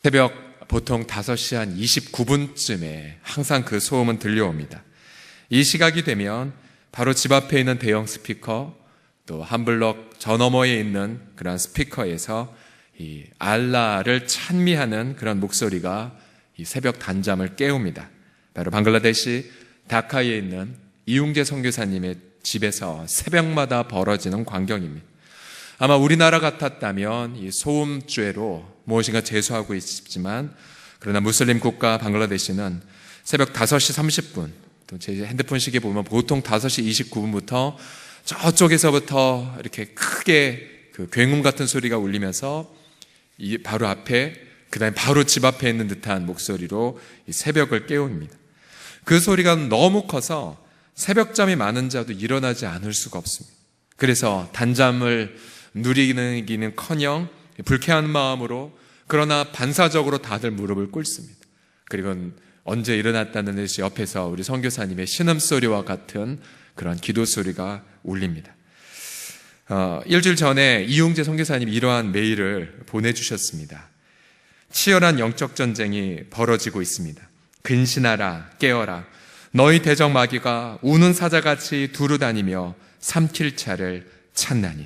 새벽 보통 5시 한 29분쯤에 항상 그 소음은 들려옵니다. 이 시각이 되면 바로 집 앞에 있는 대형 스피커, 또 한 블럭 저 너머에 있는 그런 스피커에서 이 알라를 찬미하는 그런 목소리가 이 새벽 단잠을 깨웁니다. 바로 방글라데시 다카에 있는 이웅재 선교사님의 집에서 새벽마다 벌어지는 광경입니다. 아마 우리나라 같았다면 이 소음죄로 무엇인가 제소하고 있지만, 그러나 무슬림 국가 방글라데시는 새벽 5시 30분, 또 제 핸드폰 시계 보면 보통 5시 29분부터 저쪽에서부터 이렇게 크게 그 굉음 같은 소리가 울리면서 이 바로 앞에, 그 다음에 바로 집 앞에 있는 듯한 목소리로 이 새벽을 깨웁니다. 그 소리가 너무 커서 새벽잠이 많은 자도 일어나지 않을 수가 없습니다. 그래서 단잠을 누리기는커녕 불쾌한 마음으로, 그러나 반사적으로 다들 무릎을 꿇습니다. 그리고 언제 일어났다는 듯이 옆에서 우리 선교사님의 신음소리와 같은 그런 기도소리가 울립니다. 일주일 전에 이용재 선교사님이 이러한 메일을 보내주셨습니다. 치열한 영적 전쟁이 벌어지고 있습니다. 근신하라, 깨어라. 너희 대적 마귀가 우는 사자같이 두루 다니며 삼킬 차를 찾나니.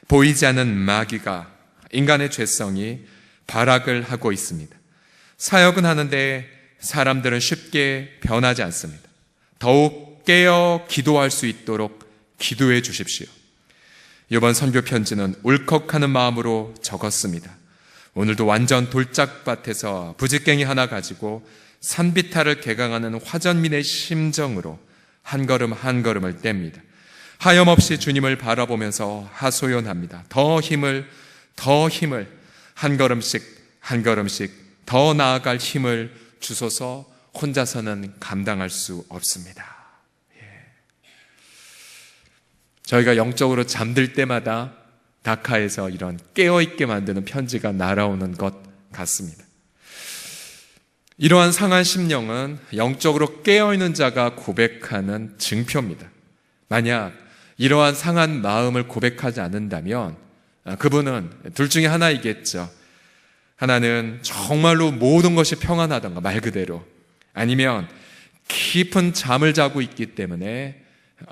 보이지 않는 마귀가 인간의 죄성이 발악을 하고 있습니다. 사역은 하는데 사람들은 쉽게 변하지 않습니다. 더욱 깨어 기도할 수 있도록 기도해 주십시오. 이번 선교 편지는 울컥하는 마음으로 적었습니다. 오늘도 완전 돌짝밭에서 부직갱이 하나 가지고 산비탈을 개강하는 화전민의 심정으로 한 걸음 한 걸음을 뗍니다. 하염없이 주님을 바라보면서 하소연합니다. 더 힘을 한 걸음씩 한 걸음씩 더 나아갈 힘을 주소서. 혼자서는 감당할 수 없습니다. 저희가 영적으로 잠들 때마다 다카에서 이런 깨어있게 만드는 편지가 날아오는 것 같습니다. 이러한 상한 심령은 영적으로 깨어있는 자가 고백하는 증표입니다. 만약 이러한 상한 마음을 고백하지 않는다면 그분은 둘 중에 하나이겠죠. 하나는 정말로 모든 것이 평안하던가 말 그대로, 아니면 깊은 잠을 자고 있기 때문에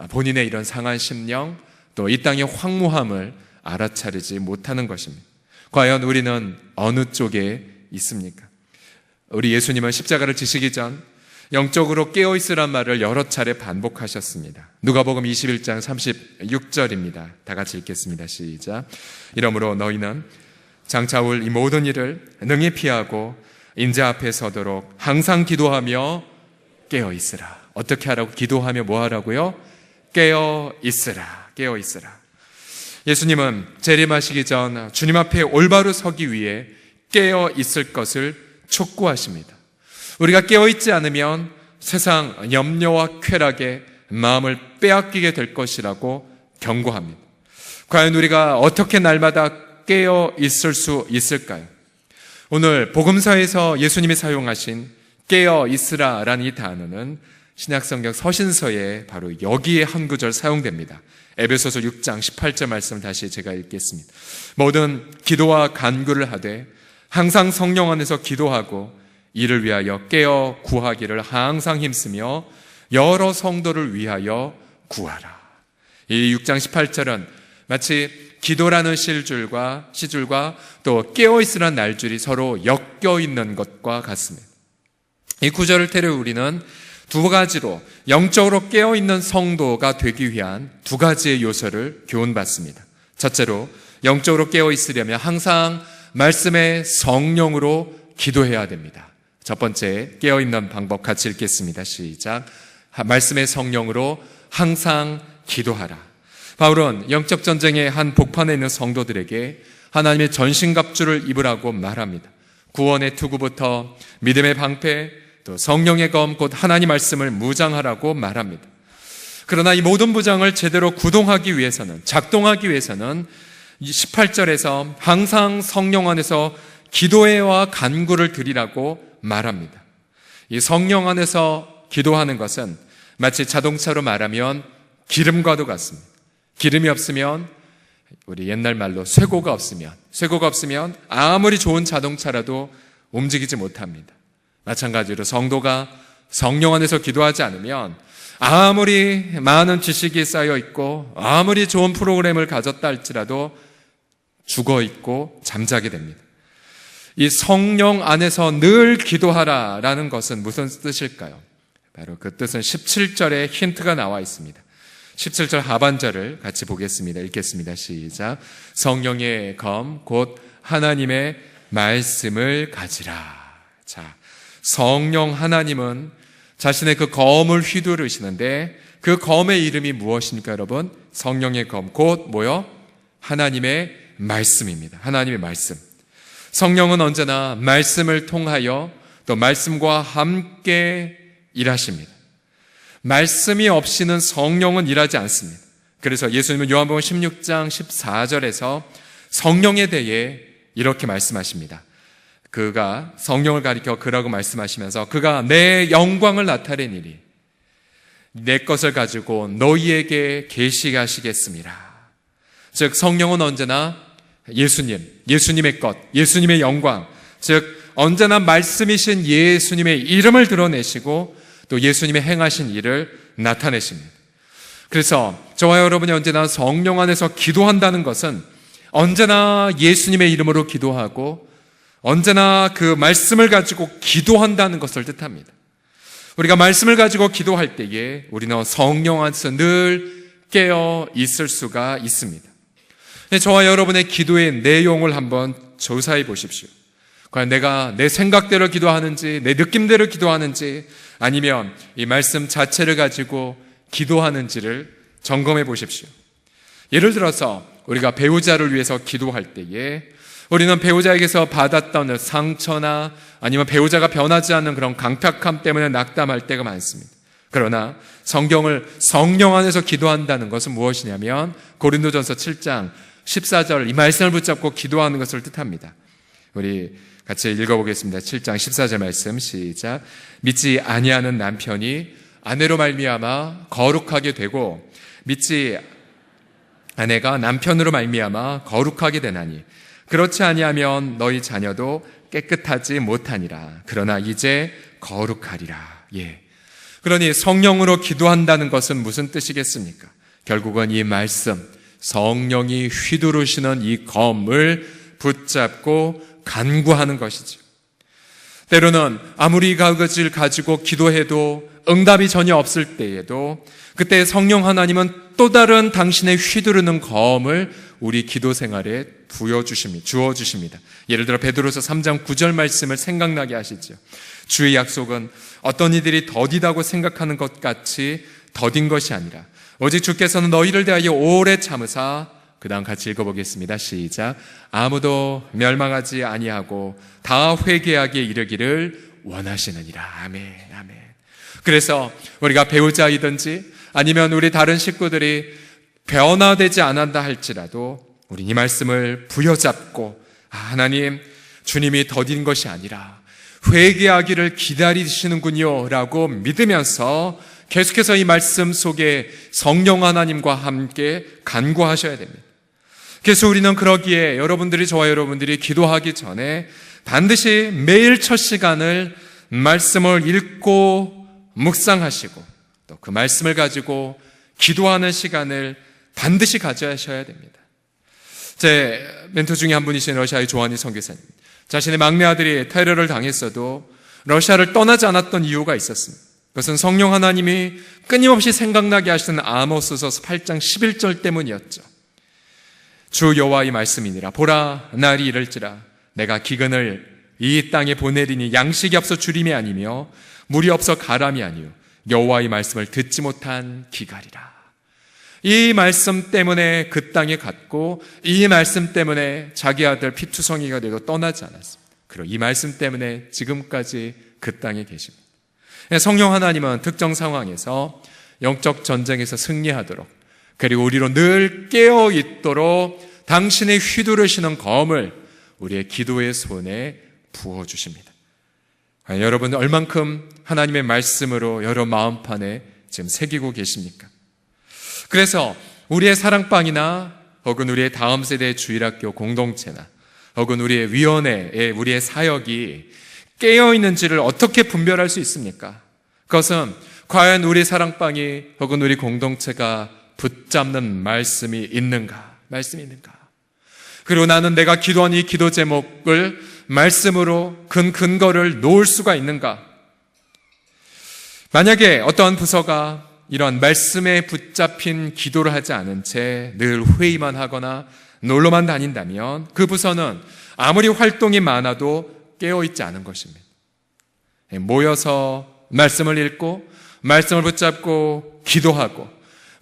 본인의 이런 상한 심령, 또 이 땅의 황무함을 알아차리지 못하는 것입니다. 과연 우리는 어느 쪽에 있습니까? 우리 예수님은 십자가를 지시기 전 영적으로 깨어있으란 말을 여러 차례 반복하셨습니다. 누가복음 21장 36절입니다. 다 같이 읽겠습니다. 시작. 이러므로 너희는 장차 올 이 모든 일을 능히 피하고 인자 앞에 서도록 항상 기도하며 깨어있으라. 어떻게 하라고? 기도하며 뭐 하라고요? 깨어있으라. 깨어있으라. 예수님은 재림하시기 전 주님 앞에 올바로 서기 위해 깨어있을 것을 촉구하십니다. 우리가 깨어있지 않으면 세상 염려와 쾌락에 마음을 빼앗기게 될 것이라고 경고합니다. 과연 우리가 어떻게 날마다 깨어있을 수 있을까요? 오늘 복음서에서 예수님이 사용하신 깨어있으라 라는 이 단어는 신약성경 서신서에 바로 여기에 한 구절 사용됩니다. 에베소서 6장 18절 말씀 다시 제가 읽겠습니다. 모든 기도와 간구를 하되 항상 성령 안에서 기도하고 이를 위하여 깨어 구하기를 항상 힘쓰며 여러 성도를 위하여 구하라. 이 6장 18절은 마치 기도라는 시줄과 또 깨어있으라는 날줄이 서로 엮여 있는 것과 같습니다. 이 구절을 토대로 우리는 두 가지로 영적으로 깨어있는 성도가 되기 위한 두 가지의 요소를 교훈받습니다. 첫째로 영적으로 깨어있으려면 항상 말씀의 성령으로 기도해야 됩니다. 첫 번째 깨어있는 방법 같이 읽겠습니다. 시작. 말씀의 성령으로 항상 기도하라. 바울은 영적 전쟁의 한 복판에 있는 성도들에게 하나님의 전신갑주를 입으라고 말합니다. 구원의 투구부터 믿음의 방패, 또 성령의 검 곧 하나님 말씀을 무장하라고 말합니다. 그러나 이 모든 무장을 제대로 구동하기 위해서는, 작동하기 위해서는 18절에서 항상 성령 안에서 기도회와 간구를 드리라고 말합니다. 이 성령 안에서 기도하는 것은 마치 자동차로 말하면 기름과도 같습니다. 기름이 없으면, 우리 옛날 말로 쇠고가 없으면 아무리 좋은 자동차라도 움직이지 못합니다. 마찬가지로 성도가 성령 안에서 기도하지 않으면 아무리 많은 지식이 쌓여 있고 아무리 좋은 프로그램을 가졌다 할지라도 죽어 있고 잠자게 됩니다. 이 성령 안에서 늘 기도하라라는 것은 무슨 뜻일까요? 바로 그 뜻은 17절에 힌트가 나와 있습니다. 17절 하반절을 같이 보겠습니다. 읽겠습니다. 시작. 성령의 검 곧 하나님의 말씀을 가지라. 자, 성령 하나님은 자신의 그 검을 휘두르시는데 그 검의 이름이 무엇입니까, 여러분? 성령의 검 곧 뭐요? 하나님의 말씀입니다. 하나님의 말씀. 성령은 언제나 말씀을 통하여 또 말씀과 함께 일하십니다. 말씀이 없이는 성령은 일하지 않습니다. 그래서 예수님은 요한복음 16장 14절에서 성령에 대해 이렇게 말씀하십니다. 그가 성령을 가리켜 그라고 말씀하시면서 그가 내 영광을 나타내니니 내 것을 가지고 너희에게 계시하시겠습니다. 즉 성령은 언제나 예수님의 것, 예수님의 영광, 즉 언제나 말씀이신 예수님의 이름을 드러내시고 또 예수님의 행하신 일을 나타내십니다. 그래서 저와 여러분이 언제나 성령 안에서 기도한다는 것은 언제나 예수님의 이름으로 기도하고 언제나 그 말씀을 가지고 기도한다는 것을 뜻합니다. 우리가 말씀을 가지고 기도할 때에 우리는 성령 안에서 늘 깨어 있을 수가 있습니다. 저와 여러분의 기도의 내용을 한번 조사해 보십시오. 과연 내가 내 생각대로 기도하는지, 내 느낌대로 기도하는지, 아니면 이 말씀 자체를 가지고 기도하는지를 점검해 보십시오. 예를 들어서 우리가 배우자를 위해서 기도할 때에 우리는 배우자에게서 받았던 상처나 아니면 배우자가 변하지 않는 그런 강팍함 때문에 낙담할 때가 많습니다. 그러나 성경을 성령 안에서 기도한다는 것은 무엇이냐면 고린도전서 7장 14절 이 말씀을 붙잡고 기도하는 것을 뜻합니다. 우리 같이 읽어보겠습니다. 7장 14절 말씀 시작. 믿지 아니하는 남편이 아내로 말미암아 거룩하게 되고 믿지 아내가 남편으로 말미암아 거룩하게 되나니 그렇지 아니하면 너희 자녀도 깨끗하지 못하니라. 그러나 이제 거룩하리라. 예. 그러니 성령으로 기도한다는 것은 무슨 뜻이겠습니까? 결국은 이 말씀, 성령이 휘두르시는 이 검을 붙잡고 간구하는 것이죠. 때로는 아무리 그것을 가지고 기도해도 응답이 전혀 없을 때에도 그때 성령 하나님은 또 다른 당신의 휘두르는 검을 우리 기도 생활에 주어주십니다. 예를 들어 베드로서 3장 9절 말씀을 생각나게 하시죠. 주의 약속은 어떤 이들이 더디다고 생각하는 것 같이 더딘 것이 아니라 오직 주께서는 너희를 대하여 오래 참으사 그 다음 같이 읽어보겠습니다. 시작. 아무도 멸망하지 아니하고 다 회개하기에 이르기를 원하시느니라. 아멘. 아멘. 그래서 우리가 배우자이든지 아니면 우리 다른 식구들이 변화되지 않았다 할지라도 우리 이 말씀을 부여잡고 하나님 주님이 더딘 것이 아니라 회개하기를 기다리시는군요 라고 믿으면서 계속해서 이 말씀 속에 성령 하나님과 함께 간구하셔야 됩니다. 그래서 우리는 그러기에 저와 여러분들이 기도하기 전에 반드시 매일 첫 시간을 말씀을 읽고 묵상하시고 또 그 말씀을 가지고 기도하는 시간을 반드시 가져야 됩니다. 제 멘토 중에 한 분이신 러시아의 조한희 선교사님, 자신의 막내 아들이 테러를 당했어도 러시아를 떠나지 않았던 이유가 있었습니다. 그것은 성령 하나님이 끊임없이 생각나게 하시는 아모스서 8장 11절 때문이었죠. 주 여호와의 말씀이니라. 보라, 날이 이를지라 내가 기근을 이 땅에 보내리니 양식이 없어 주림이 아니며 물이 없어 가람이 아니요 여호와의 말씀을 듣지 못한 기갈이라. 이 말씀 때문에 그 땅에 갔고 이 말씀 때문에 자기 아들 피투성이가 되고 떠나지 않았습니다. 그리고 이 말씀 때문에 지금까지 그 땅에 계십니다. 성령 하나님은 특정 상황에서 영적 전쟁에서 승리하도록 그리고 우리로 늘 깨어 있도록 당신의 휘두르시는 검을 우리의 기도의 손에 부어주십니다. 여러분 얼만큼 하나님의 말씀으로 여러 마음판에 지금 새기고 계십니까? 그래서 우리의 사랑방이나 혹은 우리의 다음 세대의 주일학교 공동체나 혹은 우리의 위원회에 우리의 사역이 깨어있는지를 어떻게 분별할 수 있습니까? 그것은 과연 우리 사랑방이 혹은 우리 공동체가 붙잡는 말씀이 있는가? 그리고 나는 내가 기도한 이 기도 제목을 말씀으로 근거를 놓을 수가 있는가? 만약에 어떠한 부서가 이러한 말씀에 붙잡힌 기도를 하지 않은 채 늘 회의만 하거나 놀러만 다닌다면 그 부서는 아무리 활동이 많아도 깨어있지 않은 것입니다. 모여서 말씀을 읽고 말씀을 붙잡고 기도하고,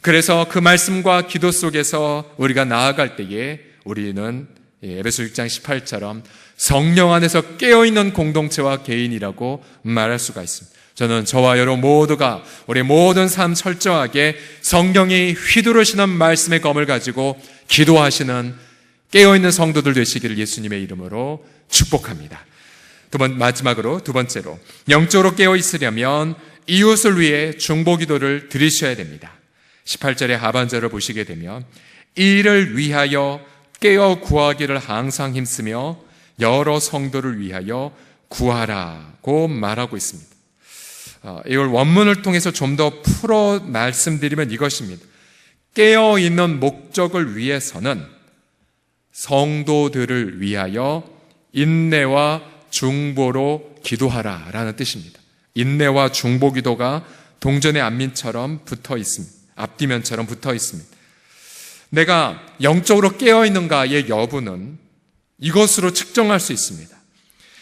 그래서 그 말씀과 기도 속에서 우리가 나아갈 때에 우리는 에베소 6장 18처럼 성령 안에서 깨어있는 공동체와 개인이라고 말할 수가 있습니다. 저는 저와 여러분 모두가 우리 모든 삶 철저하게 성령이 휘두르시는 말씀의 검을 가지고 기도하시는 깨어있는 성도들 되시기를 예수님의 이름으로 축복합니다. 마지막으로 두 번째로, 영적으로 깨어있으려면 이웃을 위해 중보기도를 드리셔야 됩니다. 18절의 하반절을 보시게 되면 이를 위하여 깨어 구하기를 항상 힘쓰며 여러 성도를 위하여 구하라고 말하고 있습니다. 이걸 원문을 통해서 좀 더 풀어 말씀드리면 이것입니다. 깨어있는 목적을 위해서는 성도들을 위하여 인내와 중보로 기도하라라는 뜻입니다. 인내와 중보 기도가 동전의 앞면처럼 붙어 있습니다. 앞뒤면처럼 붙어 있습니다. 내가 영적으로 깨어있는가의 여부는 이것으로 측정할 수 있습니다.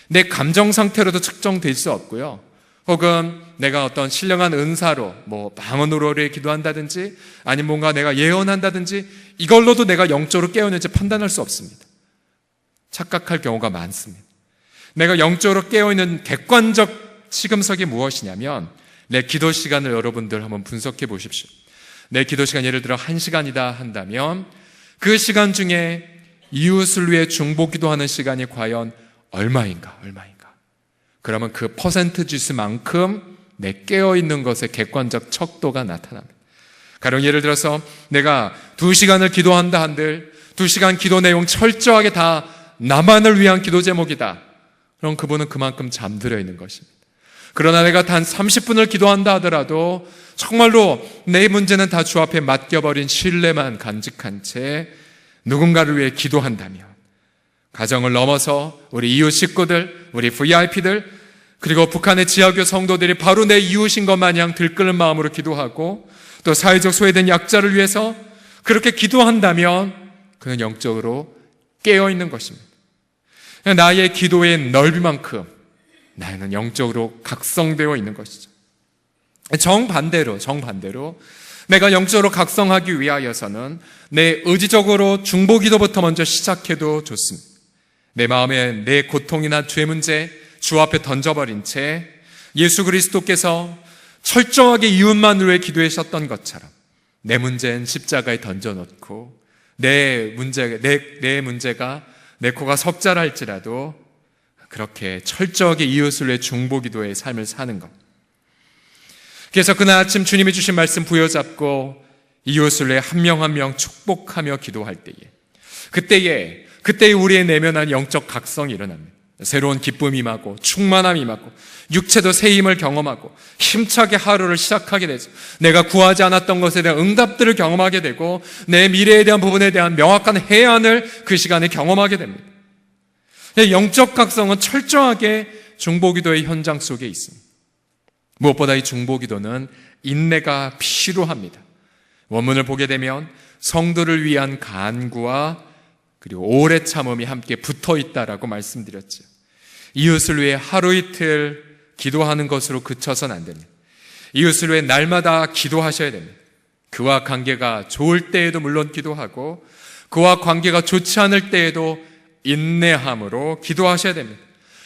내 감정 상태로도 측정될 수 없고요. 혹은 내가 어떤 신령한 은사로 방언으로 기도한다든지 아니면 뭔가 내가 예언한다든지 이걸로도 내가 영적으로 깨어있는지 판단할 수 없습니다. 착각할 경우가 많습니다. 내가 영적으로 깨어있는 객관적 시금석이 무엇이냐면 내 기도 시간을 여러분들 한번 분석해 보십시오. 내 기도 시간 예를 들어 1시간이다 한다면 그 시간 중에 이웃을 위해 중보 기도하는 시간이 과연 얼마인가? 그러면 그 퍼센트 지수만큼 내 깨어있는 것의 객관적 척도가 나타납니다. 가령 예를 들어서 내가 2시간을 기도한다 한들 2시간 기도 내용 철저하게 다 나만을 위한 기도 제목이다. 그럼 그분은 그만큼 잠들어 있는 것입니다. 그러나 내가 단 30분을 기도한다 하더라도 정말로 내 문제는 다 주 앞에 맡겨버린 신뢰만 간직한 채 누군가를 위해 기도한다면 가정을 넘어서 우리 이웃 식구들, 우리 VIP들, 그리고 북한의 지하교 성도들이 바로 내 이웃인 것 마냥 들끓는 마음으로 기도하고 또 사회적 소외된 약자를 위해서 그렇게 기도한다면 그는 영적으로 깨어있는 것입니다. 나의 기도의 넓이만큼 나는 영적으로 각성되어 있는 것이죠. 정반대로 내가 영적으로 각성하기 위하여서는 내 의지적으로 중보기도부터 먼저 시작해도 좋습니다. 내 마음에 내 고통이나 죄 문제 주 앞에 던져버린 채 예수 그리스도께서 철저하게 이웃만을 위해 기도하셨던 것처럼 내 문제는 십자가에 던져놓고 내 문제가 내 코가 석자랄지라도 그렇게 철저하게 이웃을 위해 중보기도의 삶을 사는 것. 그래서 그날 아침 주님이 주신 말씀 부여잡고 이웃을 위해 한 명 한 명 축복하며 기도할 때에 그때에 우리의 내면한 영적 각성이 일어납니다. 새로운 기쁨이 임하고 충만함이 임하고 육체도 새 힘을 경험하고 힘차게 하루를 시작하게 되죠. 내가 구하지 않았던 것에 대한 응답들을 경험하게 되고 내 미래에 대한 부분에 대한 명확한 해안을 그 시간에 경험하게 됩니다. 영적 각성은 철저하게 중보기도의 현장 속에 있습니다. 무엇보다 이 중보기도는 인내가 필요합니다. 원문을 보게 되면 성도를 위한 간구와 그리고 오래 참음이 함께 붙어 있다라고 말씀드렸죠. 이웃을 위해 하루 이틀 기도하는 것으로 그쳐서는 안 됩니다. 이웃을 위해 날마다 기도하셔야 됩니다. 그와 관계가 좋을 때에도 물론 기도하고 그와 관계가 좋지 않을 때에도 인내함으로 기도하셔야 됩니다.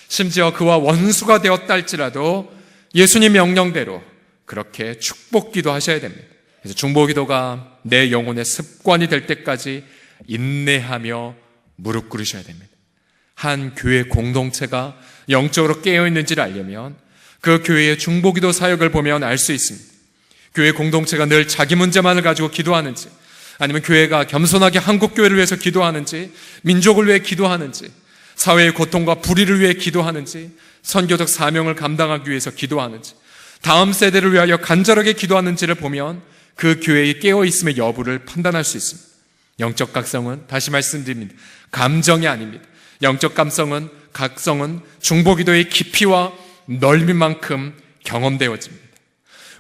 심지어 그와 원수가 되었다 할지라도 예수님 명령대로 그렇게 축복기도 하셔야 됩니다. 그래서 중보기도가 내 영혼의 습관이 될 때까지 인내하며 무릎 꿇으셔야 됩니다. 한 교회 공동체가 영적으로 깨어있는지를 알려면 그 교회의 중보기도 사역을 보면 알 수 있습니다. 교회 공동체가 늘 자기 문제만을 가지고 기도하는지, 아니면 교회가 겸손하게 한국교회를 위해서 기도하는지, 민족을 위해 기도하는지, 사회의 고통과 불의를 위해 기도하는지, 선교적 사명을 감당하기 위해서 기도하는지, 다음 세대를 위하여 간절하게 기도하는지를 보면 그 교회의 깨어있음의 여부를 판단할 수 있습니다. 영적 각성은, 다시 말씀드립니다, 감정이 아닙니다. 영적 각성은 중보기도의 깊이와 넓이만큼 경험되어집니다.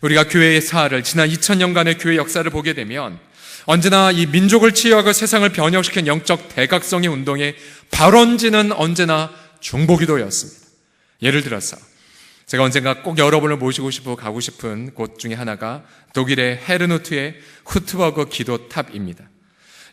우리가 교회의 사활을, 지난 2000년간의 교회 역사를 보게 되면 언제나 이 민족을 치유하고 세상을 변혁시킨 영적 대각성의 운동의 발원지는 언제나 중보기도였습니다. 예를 들어서 제가 언젠가 꼭 여러분을 모시고 싶고 가고 싶은 곳 중에 하나가 독일의 헤르누트의 후트버그 기도탑입니다.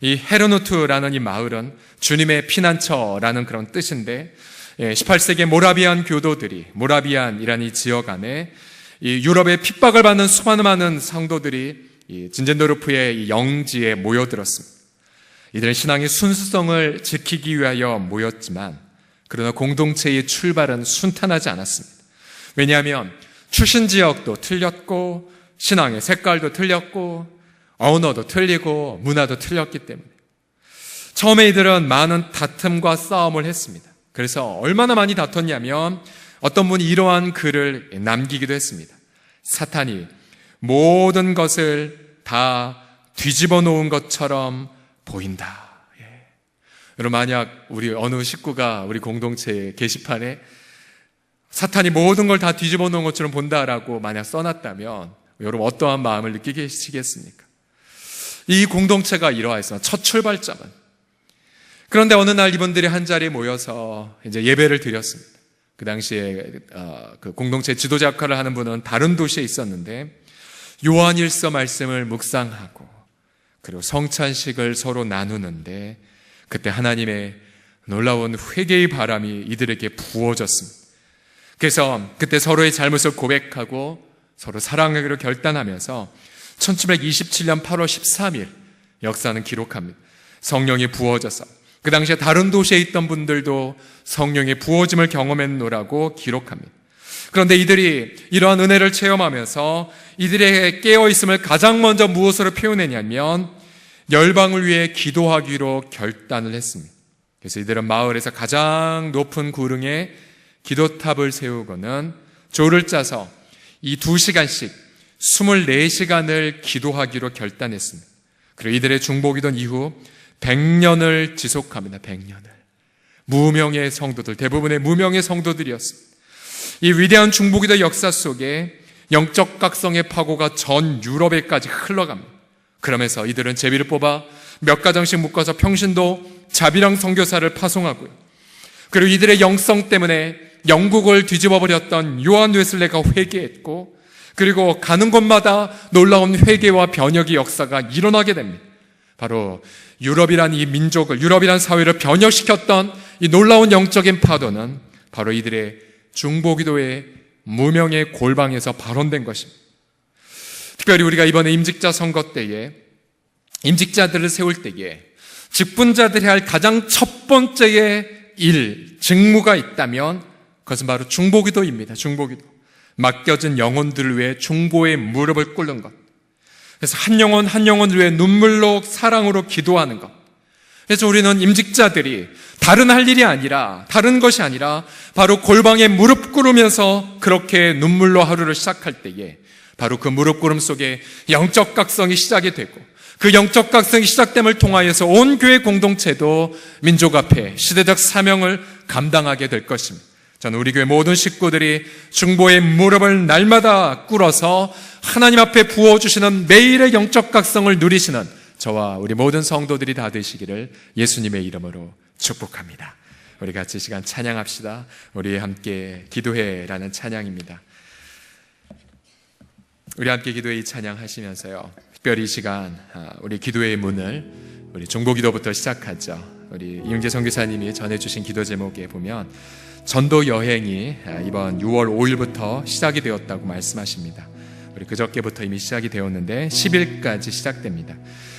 이 헤르누트라는 이 마을은 주님의 피난처라는 그런 뜻인데, 18세기의 모라비안 교도들이, 모라비안이라는 이 지역 안에 이 유럽의 핍박을 받는 수많은 성도들이 이 진젠도르프의 영지에 모여들었습니다. 이들은 신앙의 순수성을 지키기 위하여 모였지만, 그러나 공동체의 출발은 순탄하지 않았습니다. 왜냐하면 출신 지역도 틀렸고, 신앙의 색깔도 틀렸고, 언어도 틀리고, 문화도 틀렸기 때문에 처음에 이들은 많은 다툼과 싸움을 했습니다. 그래서 얼마나 많이 다퉜냐면 어떤 분이 이러한 글을 남기기도 했습니다. 사탄이 모든 것을 다 뒤집어 놓은 것처럼 보인다. 여러분, 만약 우리 어느 식구가 우리 공동체 게시판에 사탄이 모든 걸 다 뒤집어 놓은 것처럼 본다라고 만약 써놨다면 여러분 어떠한 마음을 느끼시겠습니까? 이 공동체가 이러했어. 첫 출발점은. 그런데 어느 날 이분들이 한 자리에 모여서 이제 예배를 드렸습니다. 그 당시에 그 공동체 지도자 역할을 하는 분은 다른 도시에 있었는데 요한일서 말씀을 묵상하고 그리고 성찬식을 서로 나누는데 그때 하나님의 놀라운 회개의 바람이 이들에게 부어졌습니다. 그래서 그때 서로의 잘못을 고백하고 서로 사랑하기로 결단하면서 1727년 8월 13일 역사는 기록합니다. 성령이 부어져서 그 당시에 다른 도시에 있던 분들도 성령의 부어짐을 경험했노라고 기록합니다. 그런데 이들이 이러한 은혜를 체험하면서 이들의 깨어있음을 가장 먼저 무엇으로 표현했냐면 열방을 위해 기도하기로 결단을 했습니다. 그래서 이들은 마을에서 가장 높은 구릉에 기도탑을 세우고는 조를 짜서 이 2시간씩 24시간을 기도하기로 결단했습니다. 그리고 이들의 중보기도는 이후 100년을 지속합니다. 100년을. 무명의 성도들, 대부분의 무명의 성도들이었습니다. 이 위대한 중보기도 역사 속에 영적 각성의 파고가 전 유럽에까지 흘러갑니다. 그러면서 이들은 제비를 뽑아 몇 가정씩 묶어서 평신도 자비랑 선교사를 파송하고요. 그리고 이들의 영성 때문에 영국을 뒤집어버렸던 요한 웨슬레가 회개했고, 그리고 가는 곳마다 놀라운 회개와 변혁의 역사가 일어나게 됩니다. 바로 유럽이란 이 민족을, 유럽이란 사회를 변혁시켰던 이 놀라운 영적인 파도는 바로 이들의 중보기도의 무명의 골방에서 발원된 것입니다. 특별히 우리가 이번에 임직자 선거 때에 임직자들을 세울 때에 직분자들이 할 가장 첫 번째의 직무가 있다면 그것은 바로 중보기도입니다. 중보기도. 맡겨진 영혼들을 위해 중보의 무릎을 꿇는 것. 그래서 한 영혼 한 영혼을 위해 눈물로 사랑으로 기도하는 것. 그래서 우리는 임직자들이 다른 할 일이 아니라, 다른 것이 아니라 바로 골방에 무릎 꿇으면서 그렇게 눈물로 하루를 시작할 때에 바로 그 무릎 꿇음 속에 영적 각성이 시작이 되고, 그 영적 각성이 시작됨을 통하여서 온 교회 공동체도 민족 앞에 시대적 사명을 감당하게 될 것입니다. 저는 우리 교회 모든 식구들이 중보의 무릎을 날마다 꿇어서 하나님 앞에 부어주시는 매일의 영적 각성을 누리시는 저와 우리 모든 성도들이 다 되시기를 예수님의 이름으로 축복합니다. 우리 같이 이 시간 찬양합시다. 우리 함께 기도해라는 찬양입니다. 우리 함께 기도해 이 찬양하시면서요, 특별히 이 시간 우리 기도의 문을 우리 중보기도부터 시작하죠. 우리 이용재 선교사님이 전해주신 기도 제목에 보면 전도 여행이 이번 6월 5일부터 시작이 되었다고 말씀하십니다. 우리 그저께부터 이미 시작이 되었는데 10일까지 시작됩니다.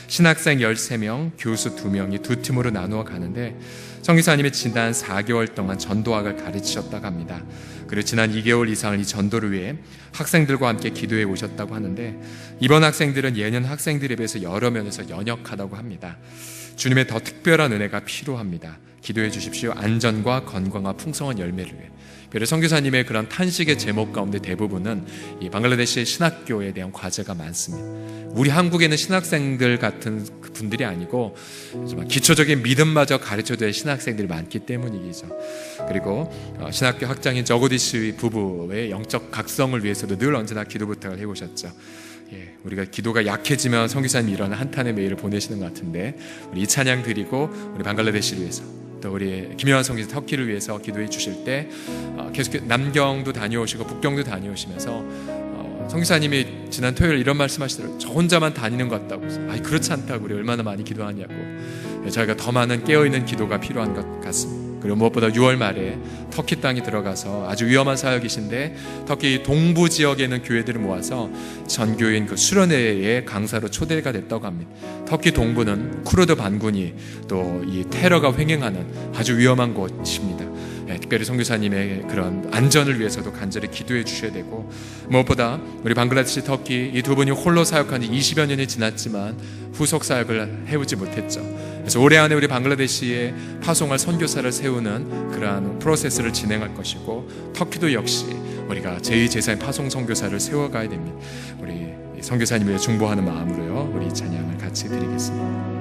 신학생 13명, 교수 2명이 두 팀으로 나누어 가는데 선교사님이 지난 4개월 동안 전도학을 가르치셨다고 합니다. 그리고 지난 2개월 이상을 이 전도를 위해 학생들과 함께 기도해 오셨다고 하는데 이번 학생들은 예년 학생들에 비해서 여러 면에서 연약하다고 합니다. 주님의 더 특별한 은혜가 필요합니다. 기도해 주십시오. 안전과 건강과 풍성한 열매를 위해. 그래서 선교사님의 그런 탄식의 제목 가운데 대부분은 이 방글라데시 신학교에 대한 과제가 많습니다. 우리 한국에는 신학생들 같은 분들이 아니고 기초적인 믿음마저 가르쳐줘야 신학생들이 많기 때문이죠. 그리고 신학교 학장인 저고디시 부부의 영적 각성을 위해서도 늘 언제나 기도 부탁을 해오셨죠. 우리가 기도가 약해지면 선교사님이 이런 한탄의 메일을 보내시는 것 같은데, 우리 이 찬양 드리고 우리 방글라데시를 위해서, 또 우리 김요한 선교사 터키를 위해서 기도해 주실 때 계속 남경도 다녀오시고 북경도 다녀오시면서 선교사님이 지난 토요일 이런 말씀하시더라고요. 저 혼자만 다니는 것 같다고. 아니 그렇지 않다고. 우리 얼마나 많이 기도하냐고. 저희가 더 많은 깨어있는 기도가 필요한 것 같습니다. 그리고 무엇보다 6월 말에 터키 땅에 들어가서 아주 위험한 사역이신데, 터키 동부 지역에 있는 교회들을 모아서 전교인 그 수련회의 강사로 초대가 됐다고 합니다. 터키 동부는 쿠르드 반군이 또 이 테러가 횡행하는 아주 위험한 곳입니다. 특별히 선교사님의 그런 안전을 위해서도 간절히 기도해 주셔야 되고, 무엇보다 우리 방글라데시, 터키 이 두 분이 홀로 사역한 지 20여 년이 지났지만 후속 사역을 해오지 못했죠. 그래서 올해 안에 우리 방글라데시에 파송할 선교사를 세우는 그러한 프로세스를 진행할 것이고, 터키도 역시 우리가 제2, 제3의 파송 선교사를 세워가야 됩니다. 우리 선교사님을 중보하는 마음으로요, 우리 찬양을 같이 드리겠습니다.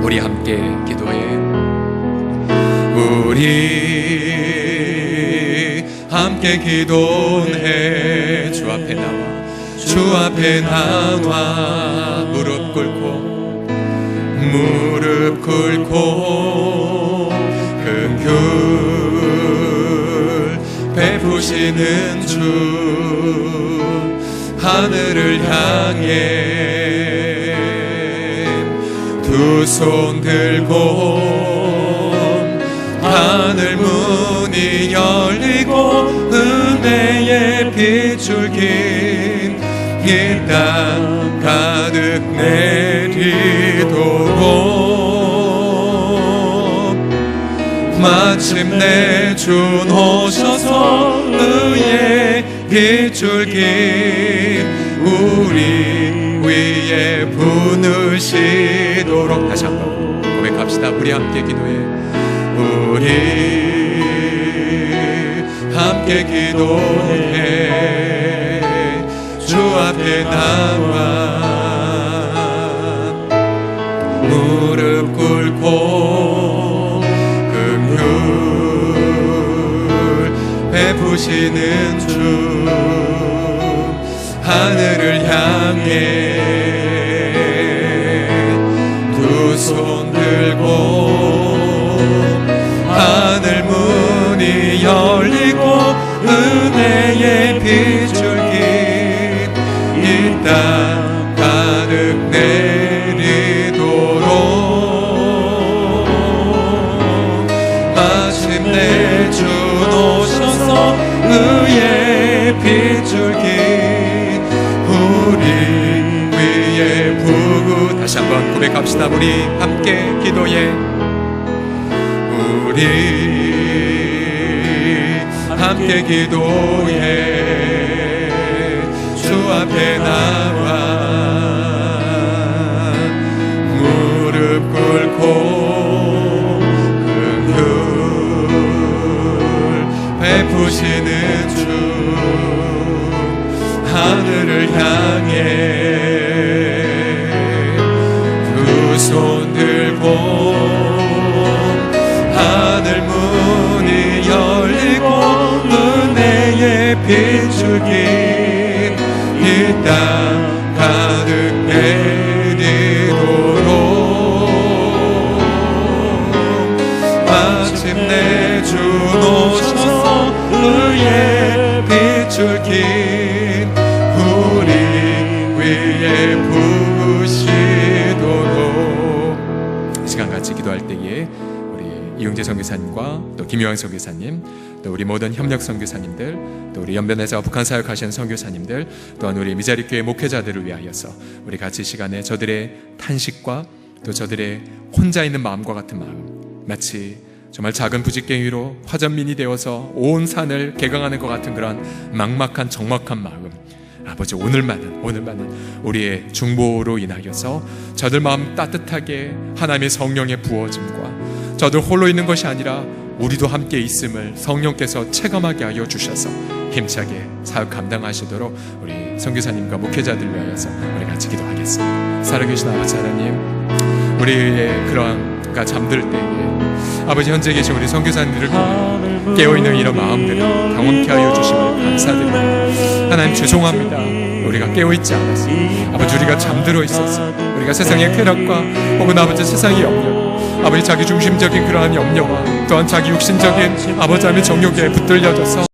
우리 함께 기도해. 우리 함께 기도해. 주 앞에 나와, 주 앞에 나와 무릎 꿇고 큰 귤 베푸시는 주, 하늘을 향해 두 손 들고 하늘 문이 열리고 은혜의 빗줄기 이 땅 가득 내리도록 마침내 주 오셔서 의의 빗줄기 우리 위에 부으시도록. 다시 한번 고백합시다. 우리 함께 기도해. 우리 함께 기도해. 주 앞에 나와 무릎 꿇고 긍휼 베푸시는 주, 하늘을 향해 두 손 들고 하늘 문이 열리고 은혜의 빗줄기 이 땅 가득 내리도록 마침내 주 오셔서 의의 빗줄기 우리 위에 부으. 다시 한번 고백합시다. 우리 함께 기도해. 우리 함께 기도해. 주 앞에 나와 무릎 꿇고 긍휼 베푸시는 주, 하늘을 향해 두 손 들고 하늘 문이 열리고 은혜의 빗줄기 이 땅 가득 내리도록 마침내 주 오셔서 의의 빗줄기 우리 위에 부으시도록. 이 시간 같이 기도할 때에 우리 이용재 선교사님과 또 김요한 선교사님, 또 우리 모든 협력 선교사님들, 또 우리 연변에서 북한 사역하시는 선교사님들, 또한 우리 미자리교회 목회자들을 위하여서 우리 같이 이 시간에 저들의 탄식과 또 저들의 혼자 있는 마음과 같은 마음, 마치 정말 작은 부직갱이로 화전민이 되어서 온 산을 개강하는 것 같은 그런 막막한 적막한 마음, 아버지 오늘만은 우리의 중보로 인하여서 저들 마음 따뜻하게 하나님의 성령의 부어짐과 저들 홀로 있는 것이 아니라 우리도 함께 있음을 성령께서 체감하게 하여 주셔서 힘차게 사역 감당하시도록 우리 선교사님과 목회자들 위하여서 우리 같이 기도하겠습니다. 살아계신 아버지 하나님, 우리의 그러한 잠들 때에 아버지 현재 계신 우리 선교사님들을 통해 깨어있는 이런 마음들을 경험케 하여 주심을 감사드립니다. 하나님 죄송합니다. 우리가 깨어있지 않았어. 아버지 우리가 잠들어 있었어. 우리가 세상의 쾌락과 혹은 아버지 세상의 염려, 아버지 자기 중심적인 그러한 염려와 또한 자기 육신적인 아버지 하나님의 정욕에 붙들려져서